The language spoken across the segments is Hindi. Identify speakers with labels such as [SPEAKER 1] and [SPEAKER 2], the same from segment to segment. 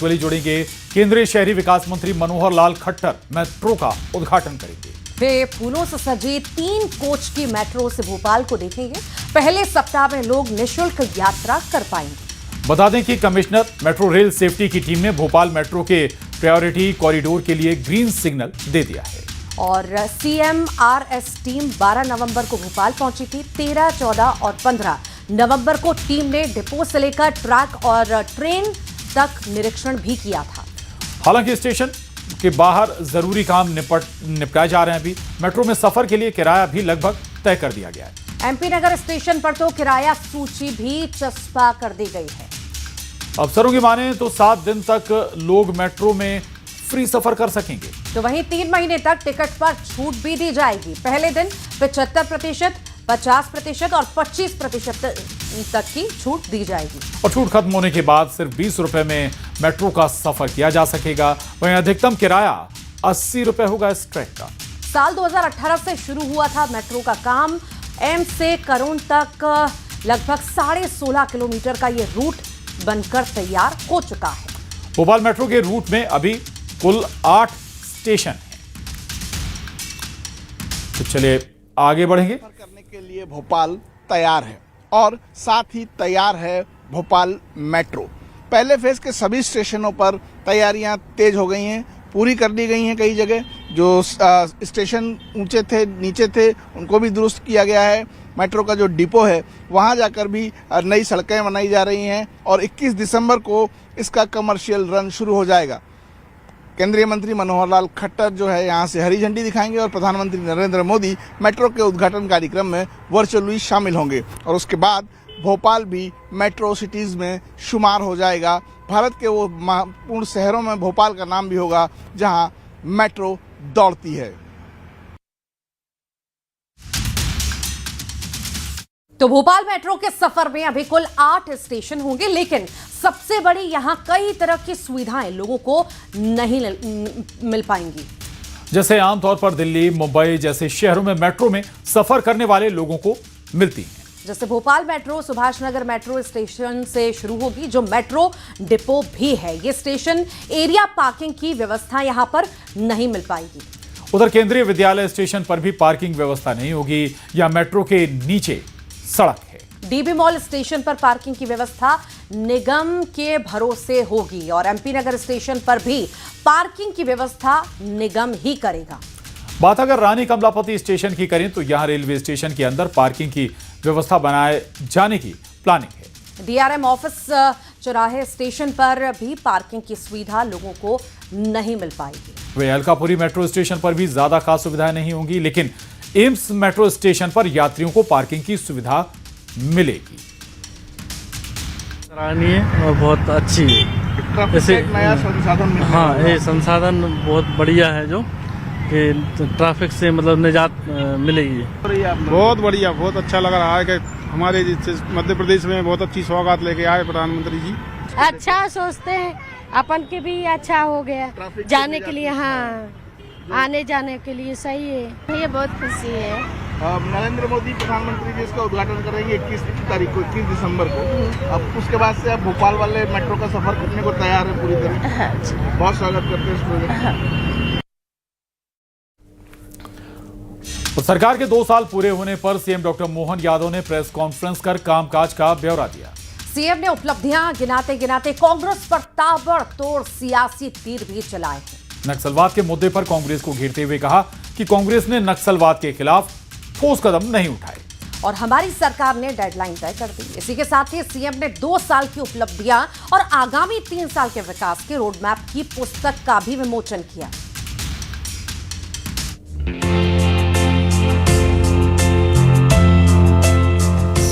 [SPEAKER 1] वर्चुअली जुड़ेंगे केंद्रीय शहरी विकास मंत्री मनोहर लाल खट्टर मेट्रो का उद्घाटन करेंगे।
[SPEAKER 2] वे फूलों से सजी 3 कोच की मेट्रो से भोपाल को देखेंगे। पहले सप्ताह में लोग निःशुल्क यात्रा कर पाएंगे।
[SPEAKER 1] बता दें कि कमिश्नर मेट्रो रेल सेफ्टी की टीम ने भोपाल मेट्रो के प्रायोरिटी कॉरिडोर के लिए ग्रीन सिग्नल दे दिया है।
[SPEAKER 2] और CMRS टीम 12 नवंबर को भोपाल पहुंची थी। 13, 14 और 15 नवंबर को टीम ने डिपो से लेकर ट्रैक और ट्रेन तक निरीक्षण भी किया था।
[SPEAKER 1] हालांकि स्टेशन के बाहर जरूरी काम निपटाए जा रहे हैं। अभी मेट्रो में सफर के लिए किराया भी लगभग तय कर दिया गया है।
[SPEAKER 2] MP नगर स्टेशन पर तो किराया सूची भी चस्पा कर दी गई है।
[SPEAKER 1] अफसरों की माने तो 7 दिन तक लोग मेट्रो में फ्री सफर कर सकेंगे।
[SPEAKER 2] तो वहीं 3 महीने तक टिकट पर छूट भी दी जाएगी। पहले दिन 75%, 50% और 25% तक की छूट दी जाएगी।
[SPEAKER 1] और छूट खत्म होने के बाद सिर्फ 20 रुपए में मेट्रो का सफर किया जा सकेगा। वहीं अधिकतम किराया 80 रुपए होगा इस ट्रैक का।
[SPEAKER 2] साल 2018 से शुरू हुआ था मेट्रो का काम। एम्स से करोड़ तक लगभग 16.5 किलोमीटर का ये रूट बनकर तैयार हो चुका है।
[SPEAKER 1] भोपाल मेट्रो के रूट में अभी कुल 8 स्टेशन हैं। तो चलिए आगे बढ़ेंगे।
[SPEAKER 3] करने के लिए भोपाल तैयार है और साथ ही तैयार है भोपाल मेट्रो। पहले फेज के सभी स्टेशनों पर तैयारियां तेज हो गई हैं, पूरी कर ली गई हैं। कई जगह जो स्टेशन ऊंचे थे, नीचे थे, उनको भी दुरुस्त किया गया है। मेट्रो का जो डिपो है वहां जाकर भी नई सड़कें बनाई जा रही हैं और 21 दिसंबर को इसका कमर्शियल रन शुरू हो जाएगा। केंद्रीय मंत्री मनोहर लाल खट्टर जो है यहाँ से हरी झंडी दिखाएंगे और प्रधानमंत्री नरेंद्र मोदी मेट्रो के उद्घाटन कार्यक्रम में वर्चुअली शामिल होंगे और उसके बाद भोपाल भी मेट्रो सिटीज में शुमार हो जाएगा। भारत के वो महत्वपूर्ण शहरों में भोपाल का नाम भी होगा जहां मेट्रो दौड़ती है।
[SPEAKER 2] तो भोपाल मेट्रो के सफर में अभी कुल 8 स्टेशन होंगे, लेकिन सबसे बड़ी यहां कई तरह की सुविधाएं लोगों को नहीं मिल पाएंगी।
[SPEAKER 1] जैसे आमतौर पर दिल्ली, मुंबई जैसे शहरों में मेट्रो में सफर करने वाले लोगों को मिलती हैं।
[SPEAKER 2] जैसे Bhopal metro Subhash Nagar metro station से शुरू होगी, जो मेट्रो डिपो भी है। ये स्टेशन एरिया पार्किंग की व्यवस्था यहां पर नहीं मिल पाएगी।
[SPEAKER 1] उधर केंद्रीय विद्यालय स्टेशन पर भी पार्किंग व्यवस्था नहीं होगी। या मेट्रो के नीचे सड़क है।
[SPEAKER 2] DB मॉल स्टेशन पर पार्किंग की व्यवस्था निगम के भरोसे होगी और MP नगर स्टेशन पर भी पार्किंग की व्यवस्था निगम ही करेगा।
[SPEAKER 1] बात अगर रानी कमलापति स्टेशन की करें तो यहां रेलवे स्टेशन के अंदर पार्किंग की व्यवस्था बनाए जाने की प्लानिंग है।
[SPEAKER 2] DRM ऑफिस चौराहे स्टेशन पर भी पार्किंग की सुविधा लोगों को नहीं मिल पाएगी।
[SPEAKER 1] वे अलकापुरी मेट्रो स्टेशन पर भी ज्यादा खास सुविधाएं नहीं होंगी, लेकिन एम्स मेट्रो स्टेशन पर यात्रियों को पार्किंग की सुविधा मिलेगी।
[SPEAKER 4] सराहनीय और बहुत अच्छी है।
[SPEAKER 3] जैसे एक नया संसाधन
[SPEAKER 4] हाँ, ये संसाधन बहुत बढ़िया है जो कि ट्रैफिक से मतलब निजात मिलेगी।
[SPEAKER 5] बहुत बढ़िया, बहुत अच्छा लग रहा है कि हमारे मध्य प्रदेश में बहुत अच्छी सौगात लेके आए प्रधानमंत्री जी।
[SPEAKER 6] अच्छा सोचते हैं, अपन के भी अच्छा हो गया जाने के लिए। हाँ, आने जाने के लिए सही है। ये बहुत खुशी है।
[SPEAKER 3] नरेंद्र मोदी प्रधानमंत्री जी इसका उद्घाटन करेंगे 21 तारीख को, 21 दिसंबर को। अब उसके बाद से अब भोपाल वाले मेट्रो का सफर करने को तैयार है पूरी तरह। बहुत स्वागत करते हैं इस प्रोजेक्ट।
[SPEAKER 1] तो सरकार के 2 साल पूरे होने पर सीएम डॉक्टर मोहन यादव ने प्रेस कॉन्फ्रेंस कर कामकाज का ब्यौरा दिया।
[SPEAKER 2] सीएम ने उपलब्धियां गिनाते गिनाते कांग्रेस पर ताबड़तोड़ सियासी तीर भी चलाए हैं।
[SPEAKER 1] नक्सलवाद के मुद्दे पर कांग्रेस को घेरते हुए कहा कि कांग्रेस ने नक्सलवाद के खिलाफ ठोस कदम नहीं उठाए
[SPEAKER 2] और हमारी सरकार ने डेडलाइन तय कर दी। इसी के साथ ही सीएम ने 2 साल की उपलब्धियां और आगामी 3 साल के विकास के रोड मैप की पुस्तक का भी विमोचन किया।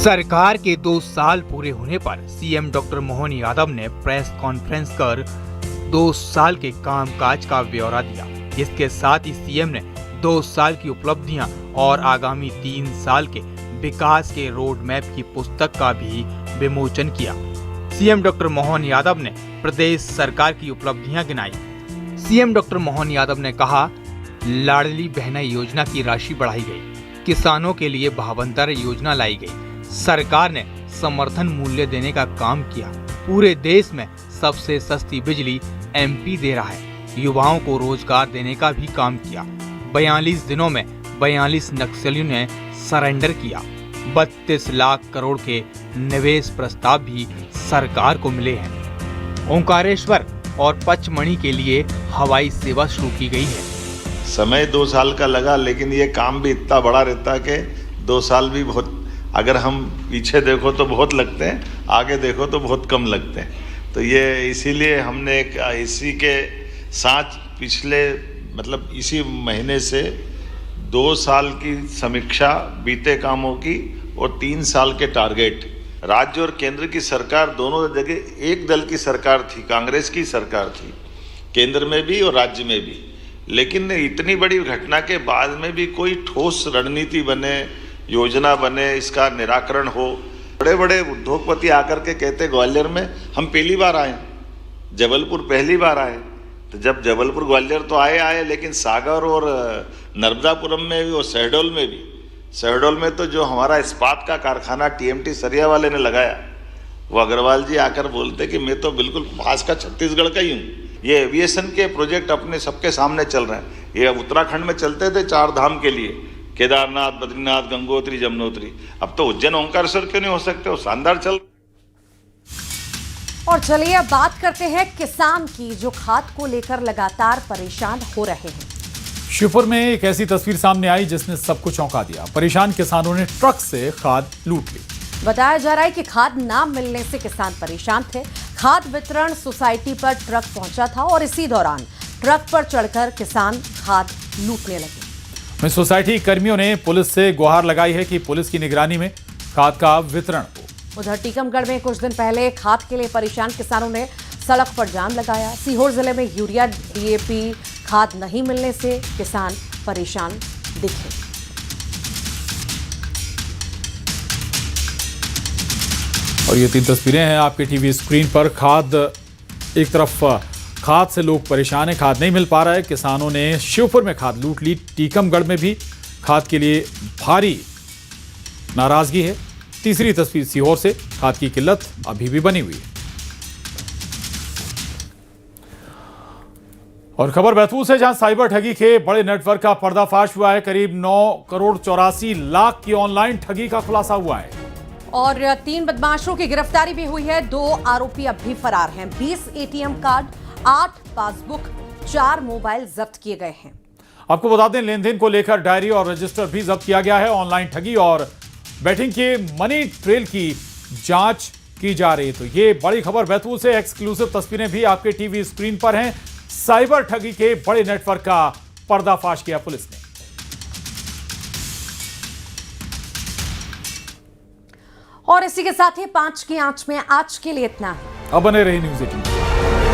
[SPEAKER 7] सरकार के 2 साल पूरे होने पर सीएम डॉक्टर मोहन यादव ने प्रेस कॉन्फ्रेंस कर 2 साल के कामकाज का ब्यौरा दिया। इसके साथ ही सीएम ने 2 साल की उपलब्धियां और आगामी 3 साल के विकास के रोड मैप की पुस्तक का भी विमोचन किया। सीएम डॉक्टर मोहन यादव ने प्रदेश सरकार की उपलब्धियां गिनाई। सीएम डॉक्टर मोहन यादव ने कहा, लाडली बहना योजना की राशि बढ़ाई गई, किसानों के लिए भावांतर योजना लाई गई, सरकार ने समर्थन मूल्य देने का काम किया, पूरे देश में सबसे सस्ती बिजली एमपी दे रहा है। युवाओं को रोजगार देने का भी काम किया। 42 दिनों में 42 नक्सलियों ने सरेंडर किया। 32 लाख करोड़ के निवेश प्रस्ताव भी सरकार को मिले हैं। ओंकारेश्वर और पचमढ़ी के लिए हवाई सेवा शुरू की गई है।
[SPEAKER 8] समय 2 साल का लगा, लेकिन ये काम भी इतना बड़ा रहता है कि 2 साल भी बहुत, अगर हम पीछे देखो तो बहुत लगते हैं, आगे देखो तो बहुत कम लगते हैं। तो ये इसीलिए हमने एक इसी के साथ पिछले मतलब इसी महीने से 2 साल की समीक्षा बीते कामों की और 3 साल के टारगेट। राज्य और केंद्र की सरकार दोनों जगह एक दल की सरकार थी, कांग्रेस की सरकार थी, केंद्र में भी और राज्य में भी। लेकिन इतनी बड़ी घटना के बाद में भी कोई ठोस रणनीति बने, योजना बने, इसका निराकरण हो। बड़े बड़े उद्योगपति आकर के कहते ग्वालियर में हम पहली बार आए, जबलपुर पहली बार आए। तो जब जबलपुर ग्वालियर तो आए, लेकिन सागर और नर्मदापुरम में भी और शहडोल में तो जो हमारा इस्पात का कारखाना टीएमटी सरिया वाले ने लगाया, वो अग्रवाल जी आकर बोलते कि मैं तो बिल्कुल पास का छत्तीसगढ़ का ही हूँ। ये एविएशन के प्रोजेक्ट अपने सबके सामने चल रहे हैं। ये उत्तराखंड में चलते थे 4 धाम के लिए, केदारनाथ, बद्रीनाथ, गंगोत्री, जमुनोत्री। अब तो उज्जैन ओंकारेश्वर क्यों नहीं हो सकते? वो शानदार चल।
[SPEAKER 2] और चलिए अब बात करते हैं किसान की, जो खाद को लेकर लगातार परेशान हो रहे हैं।
[SPEAKER 1] श्योपुर में एक ऐसी तस्वीर सामने आई जिसने सबको चौंका दिया। परेशान किसानों ने ट्रक से खाद लूट ली।
[SPEAKER 2] बताया जा रहा है कि खाद ना मिलने से किसान परेशान थे। खाद वितरण सोसाइटी पर ट्रक पहुंचा था और इसी दौरान ट्रक पर चढ़कर किसान खाद लूटने लगे।
[SPEAKER 1] सोसाइटी कर्मियों ने पुलिस से गुहार लगाई है कि पुलिस की निगरानी में खाद का वितरण हो।
[SPEAKER 2] उधर टीकमगढ़ में कुछ दिन पहले खाद के लिए परेशान किसानों ने सड़क पर जाम लगाया। सीहोर जिले में यूरिया, डीएपी खाद नहीं मिलने से किसान परेशान दिखे।
[SPEAKER 1] और ये 3 तस्वीरें हैं आपके टीवी स्क्रीन पर। खाद, एक तरफ खाद से लोग परेशान हैं, खाद नहीं मिल पा रहा है। किसानों ने श्योपुर में खाद लूट ली। टीकमगढ़ में भी खाद के लिए भारी नाराजगी है। तीसरी तस्वीर सीहोर से। खाद की किल्लत अभी भी बनी हुई है। और खबर बैतूल से, जहां साइबर ठगी के बड़े नेटवर्क का पर्दाफाश हुआ है। करीब 9 करोड़ 84 लाख की ऑनलाइन ठगी का खुलासा हुआ है।
[SPEAKER 2] और 3 बदमाशों की गिरफ्तारी भी हुई है। 2 आरोपी अब भी फरार हैं। 20 एटीएम कार्ड, 8 पासबुक, 4 मोबाइल जब्त किए गए हैं।
[SPEAKER 1] आपको बता दें, लेन देन को लेकर डायरी और रजिस्टर भी जब्त किया गया है। ऑनलाइन ठगी और बैटिंग के मनी ट्रेल की जांच की जा रही है। तो ये बड़ी खबर बैतूल से। एक्सक्लूसिव तस्वीरें भी आपके टीवी स्क्रीन पर हैं। साइबर ठगी के बड़े नेटवर्क का पर्दाफाश किया पुलिस ने।
[SPEAKER 2] और इसी के साथ ही 5 की आंच में आज के लिए इतना है।
[SPEAKER 1] अब बने रही न्यूज़ 18।